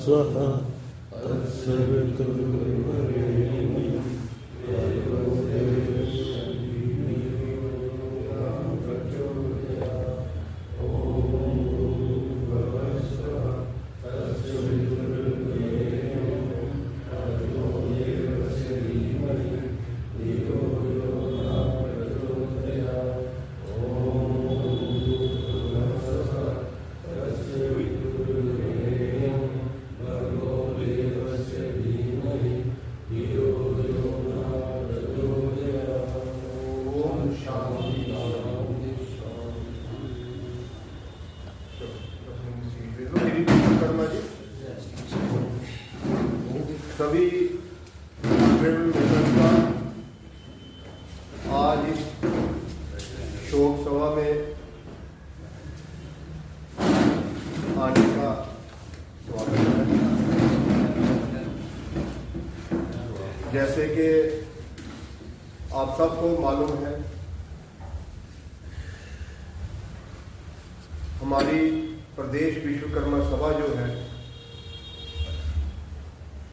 स्वः तत्सवितुर्वरेण्यं भर्गो देवस्य धीमहि प्रचोदयात्। ॐ भूर्भुवस्सुवः तत्सवितुर्वरेण्यं भर्गो देवस्य धीमहि धियो यो न प्रचोदयात्। ॐ भूर्भुवस्सुवः तत्सवितुर्वरेण्यं भर्गो देवस्य धीमहि धियो यो न प्रचोदयात्। ओम शांति शांति शर्मा जी सभी मेंबर्स का आज इस शोक सभा में आने का स्वागत है। जैसे कि आप सबको मालूम है, हमारी प्रदेश विश्वकर्मा सभा जो है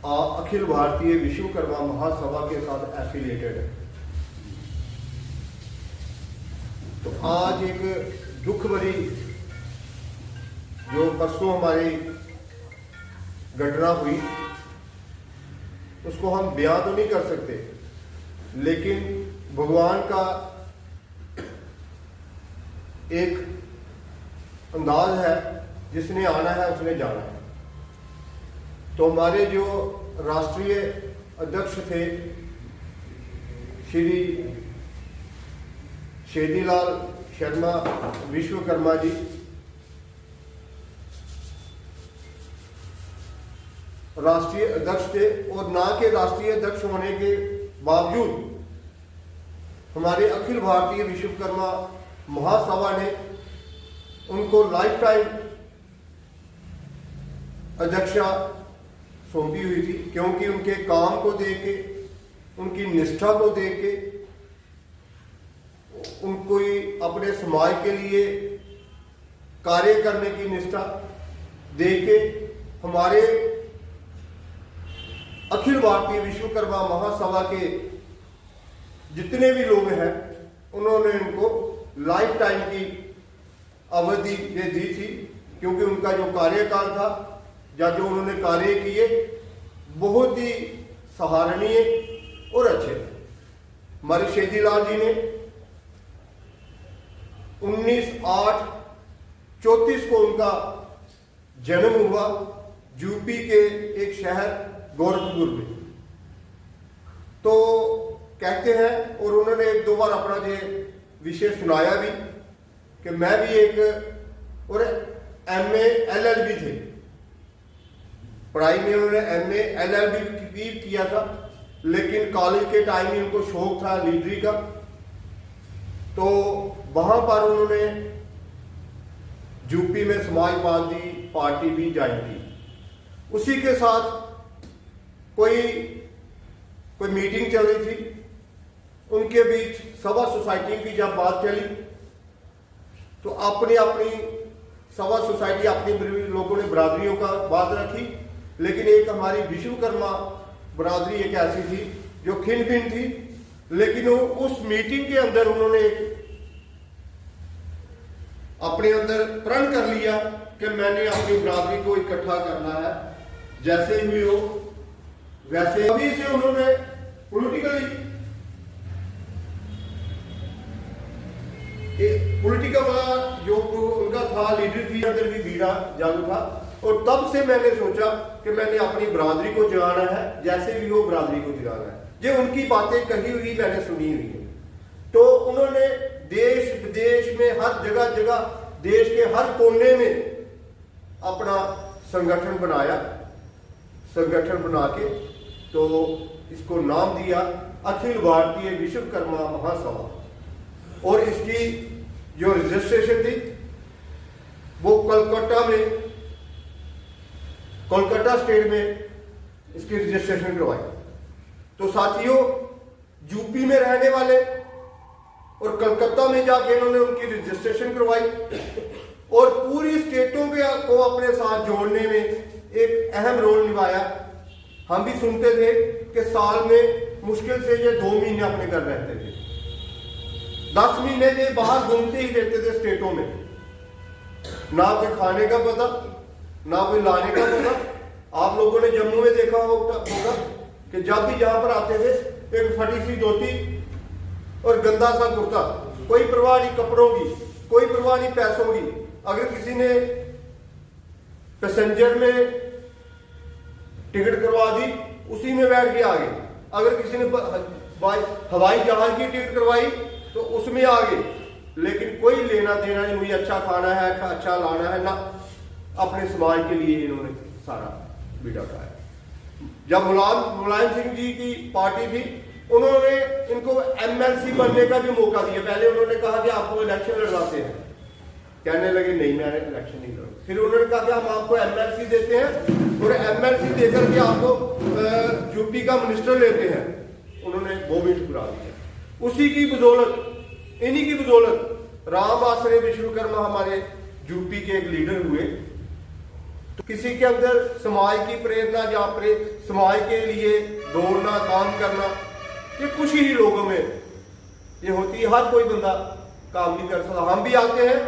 अखिल भारतीय विश्वकर्मा महासभा के साथ एफिलिएटेड है। तो आज एक दुख भरी जो परसों हमारी घटना हुई उसको हम बयान तो नहीं कर सकते, लेकिन भगवान का एक अंदाज है, जिसने आना है उसने जाना है। तो हमारे जो राष्ट्रीय अध्यक्ष थे श्री शेदीलाल शर्मा विश्वकर्मा जी, राष्ट्रीय अध्यक्ष थे, और ना के राष्ट्रीय अध्यक्ष होने के बावजूद हमारे अखिल भारतीय विश्वकर्मा महासभा ने उनको लाइफ टाइम अध्यक्षा सौंपी हुई थी, क्योंकि उनके काम को देख के, उनकी निष्ठा को देख के, उनको ही अपने समाज के लिए कार्य करने की निष्ठा देख के हमारे अखिल भारतीय विश्वकर्मा महासभा के जितने भी लोग हैं उन्होंने उनको लाइफ टाइम की अवधि ये दी थी, क्योंकि उनका जो कार्यकाल था या जो उन्होंने कार्य किए बहुत ही सराहनीय और अच्छे थे। हमारे शेदीलाल जी ने 19/8/34 को उनका जन्म हुआ यूपी के एक शहर गोरखपुर में। तो कहते हैं, और उन्होंने एक दो बार अपना ये विषय सुनाया भी, कि मैं भी एक और MA LLB थे पढ़ाई में, उन्होंने MA LLB भी किया था, लेकिन कॉलेज के टाइम में उनको शौक था लीडरी का, तो वहां पर उन्होंने यूपी में समाजवादी पार्टी भी ज्वाइन की। उसी के साथ कोई मीटिंग चल रही थी, उनके बीच सभा सोसाइटी की जब बात चली तो अपनी अपनी सभा सोसाइटी अपनी लोगों ने बरादरियों का बात रखी, लेकिन एक हमारी विश्वकर्मा बरादरी एक ऐसी थी जो खिन भिन थी, लेकिन वो उस मीटिंग के अंदर उन्होंने अपने अंदर प्रण कर लिया कि मैंने अपनी बरादरी को इकट्ठा करना है, जैसे ही हो वैसे अभी से उन्होंने पॉलिटिकल जो उनका था लीडर थी, अंदर भी बीड़ा जागू था, और तब से मैंने सोचा कि मैंने अपनी बरादरी को जगाना है, जैसे भी हो बरादरी को जगाना है। ये उनकी बातें कही हुई मैंने सुनी हुई है। तो उन्होंने देश विदेश में हर जगह जगह देश के हर कोने में अपना संगठन बनाया, संगठन बना के तो इसको नाम दिया अखिल भारतीय विश्वकर्मा महासभा, और इसकी जो रजिस्ट्रेशन थी वो कोलकाता स्टेट में इसकी रजिस्ट्रेशन करवाई। तो साथियों, यूपी में रहने वाले और कलकत्ता में जाके इन्होंने उनकी रजिस्ट्रेशन करवाई, और पूरी स्टेटों को अपने साथ जोड़ने में एक अहम रोल निभाया। हम भी सुनते थे कि साल में मुश्किल से ये 2 महीने अपने घर रहते थे, 10 महीने ये बाहर घूमते ही रहते थे स्टेटों में, ना कोई खाने का पता, ना कोई लाने का पता। आप लोगों ने जम्मू में देखा होगा कि जब भी यहाँ पर आते थे एक फटी सी धोती और गंदा सा कुर्ता, कोई परवाह नहीं कपड़ों की, कोई परवाह नहीं पैसों की। अगर किसी ने पैसेंजर में टिकट करवा दी उसी में बैठ के आ गए, अगर किसी ने हवाई जहाज की टिकट करवाई तो उसमें आ गए। लेकिन कोई लेना देना नहीं, मुझे अच्छा खाना है, अच्छा लाना है, ना अपने समाज के लिए इन्होंने सारा बीड़ा उठाया। जब मुलायम सिंह जी की पार्टी थी, उन्होंने इनको एमएलसी बनने का भी मौका दिया। पहले उन्होंने कहा कि आपको इलेक्शन लड़वाते हैं, कहने लगे नहीं मैं इलेक्शन नहीं लड़ूंगा। फिर उन्होंने कहा कि हम आपको एमएलसी देते हैं और एमएलसी देकर के आपको यूपी का मिनिस्टर लेते हैं। उन्होंने वो भी ठुकरा दिया। उसी की बदौलत, इन्हीं की बदौलत राम आश्रय विश्वकर्मा हमारे यूपी के एक लीडर हुए। तो किसी के अंदर समाज की प्रेरणा या समाज के लिए दौड़ना, काम करना, ये कुछ ही लोगों में ये होती है। हर कोई बंदा काम नहीं कर सकता। हम भी आते हैं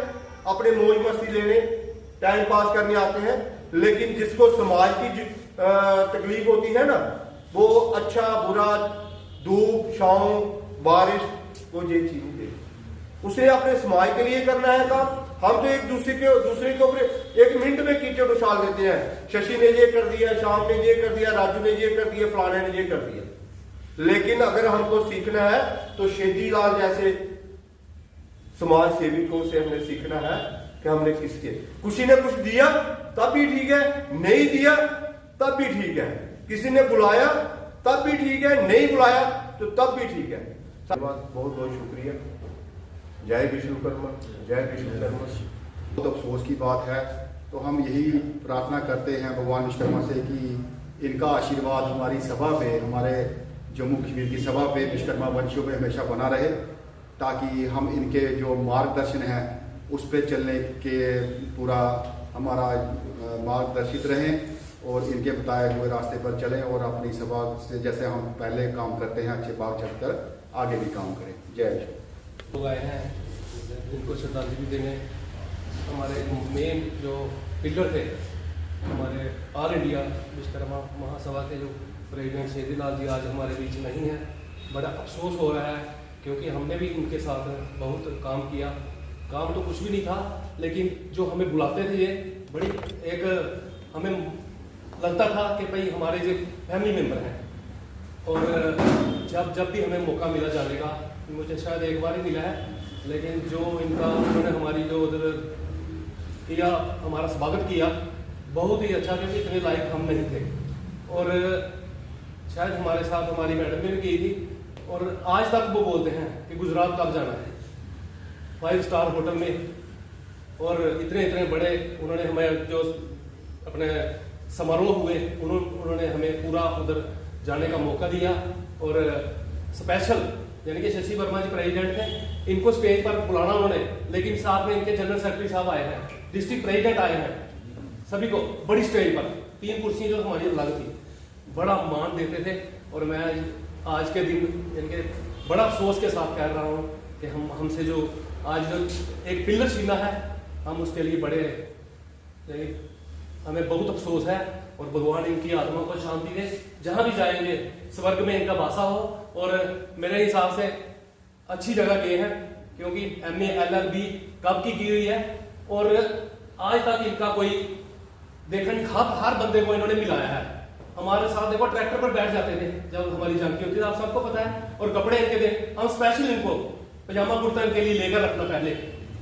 अपने मौज मस्ती लेने, टाइम पास करने आते हैं, लेकिन जिसको समाज की तकलीफ होती है ना, वो अच्छा बुरा, धूप छांव बारिश, वो ये चीज नहीं देती। उसे अपने समाज के लिए करना है काम। हम तो एक दूसरे के ऊपर 1 मिनट में कीचड़ उछाल देते हैं। शशि ने ये कर दिया, श्याम ने ये कर दिया, राजू ने ये कर दिया, फलाने ने ये कर दिया। लेकिन अगर हमको सीखना है तो शेदी लाल जैसे समाज सेविकों से हमने सीखना है कि हमने किसके, किसी ने कुछ दिया तब भी ठीक है, नहीं दिया तब भी ठीक है, किसी ने बुलाया तब भी ठीक है, नहीं बुलाया तो तब भी ठीक है। बहुत बहुत शुक्रिया। जय विश्वकर्मा, जय विश्वकर्मा। बहुत अफसोस की बात है। तो हम यही प्रार्थना करते हैं भगवान विश्वकर्मा से कि इनका आशीर्वाद हमारी सभा पे, हमारे जम्मू कश्मीर की सभा पे, विश्वकर्मा वंशियों पे हमेशा बना रहे, ताकि हम इनके जो मार्गदर्शन है उस पर चलने के पूरा हमारा मार्गदर्शित रहें और इनके बताए हुए रास्ते पर चलें और अपनी सभा से जैसे हम पहले काम करते हैं अच्छे भाव चलकर आगे भी काम करें। जय विश्व। लोग आए हैं इनको श्रद्धांजलि देने। हमारे मेन जो पिलर थे हमारे ऑल इंडिया विश्वकर्मा महासभा के जो प्रेसिडेंट शेदी लाल जी आज हमारे बीच नहीं है। बड़ा अफसोस हो रहा है क्योंकि हमने भी इनके साथ बहुत काम किया। काम तो कुछ भी नहीं था, लेकिन जो हमें बुलाते थे ये बड़ी एक हमें लगता था कि भाई हमारे जो फैमिली मेम्बर हैं। और जब भी हमें मौका मिला जाने का, मुझे शायद एक बार ही मिला है, लेकिन जो उन्होंने हमारी जो उधर किया, हमारा स्वागत किया, बहुत ही अच्छा, क्योंकि इतने लायक हम नहीं थे। और शायद हमारे साथ हमारी मैडम ने भी की थी। और आज तक वो बोलते हैं कि गुजरात कब जाना है 5 स्टार होटल में। और इतने बड़े उन्होंने हमें जो अपने समारोह हुए उन्होंने हमें पूरा उधर जाने का मौका दिया। और स्पेशल यानी कि शशि वर्मा जी प्रेसिडेंट थे, इनको स्टेज पर बुलाना उन्होंने, लेकिन साथ में इनके जनरल सेक्रेटरी साहब आए हैं, डिस्ट्रिक्ट प्रेसिडेंट आए हैं, सभी को बड़ी स्टेज पर 3 कुर्सियां जो हमारी अलग थी, बड़ा मान देते थे। और मैं आज के दिन इनके बड़ा अफसोस के साथ कह रहा हूँ कि हमसे जो आज जो एक पिलर छीना है, हम उसके लिए बड़े हमें बहुत अफसोस है। और भगवान इनकी आत्मा को शांति दे, जहां भी जाएंगे स्वर्ग में इनका वासा हो। और मेरे हिसाब से अच्छी जगह गए हैं, क्योंकि MA LLB कब की हुई है और आज तक इनका कोई देखा नहीं। हर बंदे को इन्होंने मिलाया है। हमारे साथ देखो ट्रैक्टर पर बैठ जाते थे जब हमारी जंग होती थी, आप सबको पता है। और कपड़े इनके थे, हम स्पेशल इनको पजामा कुर्ता इनके लिए लेकर रखना, पहले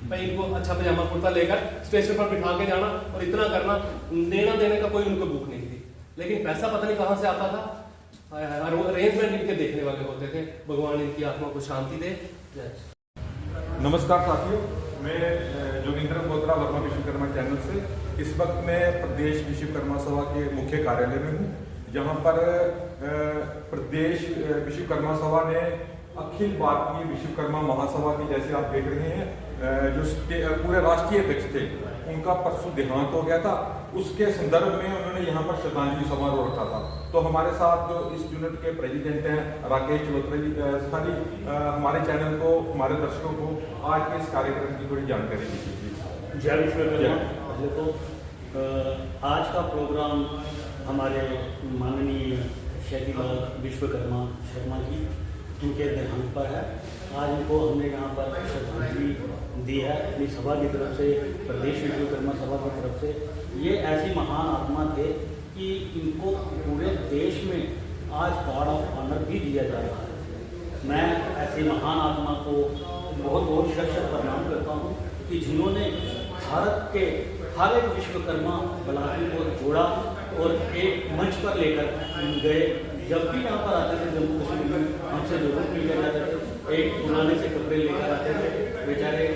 भाई इनको अच्छा पजामा कुर्ता लेकर स्टेशन पर बिठा के जाना और इतना करना। लेना देने का कोई उनको भूख नहीं थी, लेकिन पैसा पता नहीं कहाँ से आता था। अरेंजमेंट इनके देखने वाले होते थे। भगवान इनकी आत्मा को शांति दे। नमस्कार साथियों, मैं जोगिंद्र बोत्रा वर्मा विश्वकर्मा चैनल से इस वक्त मैं प्रदेश विश्वकर्मा सभा के मुख्य कार्यालय में हूँ, जहाँ पर प्रदेश विश्वकर्मा सभा ने अखिल भारतीय विश्वकर्मा महासभा की, जैसे आप देख रहे हैं, पूरे राष्ट्रीय अध्यक्ष थे, उनका परसों देहांत हो गया था। उसके संदर्भ में उन्होंने यहाँ पर श्रद्धांजलि समारोह रखा था। तो हमारे साथ जो इस यूनिट के प्रेसिडेंट हैं राकेश चलोत्रा जी, सारी हमारे चैनल को, हमारे दर्शकों को आज के इस कार्यक्रम की थोड़ी जानकारी दीजिए। जय विश्वकर्मा। पहले तो आज का प्रोग्राम हमारे माननीय शैलीलाल विश्वकर्मा शर्मा जी, इनके देहांत पर है। आज इनको हमने यहाँ पर श्रद्धांजलि दी है अपनी सभा की तरफ से, प्रदेश विश्वकर्मा सभा की तरफ से। ये ऐसी महान आत्मा थे कि इनको पूरे देश में आज गार्ड ऑफ ऑनर भी दिया जा रहा है। मैं ऐसी महान आत्मा को बहुत बहुत शत प्रणाम करता हूँ कि जिन्होंने भारत के हर एक विश्वकर्मा बलात्कारी को जोड़ा और एक मंच पर लेकर गए। जब भी यहाँ पर आते थे जम्मू कश्मीर में, हमसे जरूर मिल जाते थे, एक पुराने से कपड़े लेकर आते थे। बेचारे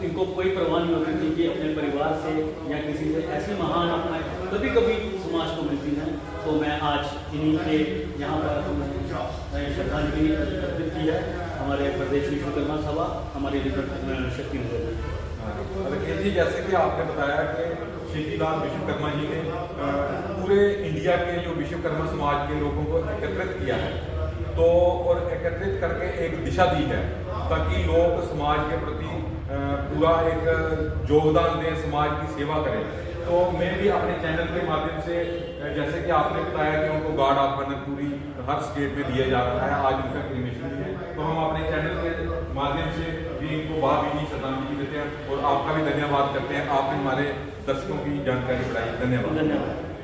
इनको कोई परवाह नहीं होती थी कि अपने परिवार से या किसी से ऐसी महान आत्माएं कभी कभी समाज को मिलती हैं। तो मैं आज इन्हीं के यहाँ पर श्रद्धांजलि अर्पित की है हमारे प्रदेश विश्वकर्मा सभा, हमारी शक्तिनगर में। राकेश जी, जैसे कि आपने बताया कि शैलीलाल विश्वकर्मा जी ने पूरे इंडिया के जो विश्वकर्मा समाज के लोगों को एकत्रित किया है, तो और एकत्रित करके एक दिशा दी है ताकि लोग समाज के प्रति पूरा एक योगदान दें, समाज की सेवा करें। तो मैं भी अपने चैनल के माध्यम से, जैसे कि आपने बताया कि उनको गार्ड ऑफ ऑनर पूरी हर स्टेट में दिया जा रहा है, आज उनका क्लेमेशन भी है, तो हम अपने चैनल के माध्यम से भी इनको भावभीनी श्रद्धांजलि देते हैं और आपका भी धन्यवाद करते हैं। आपने हमारे दर्शकों की जानकारी बढ़ाई। धन्यवाद।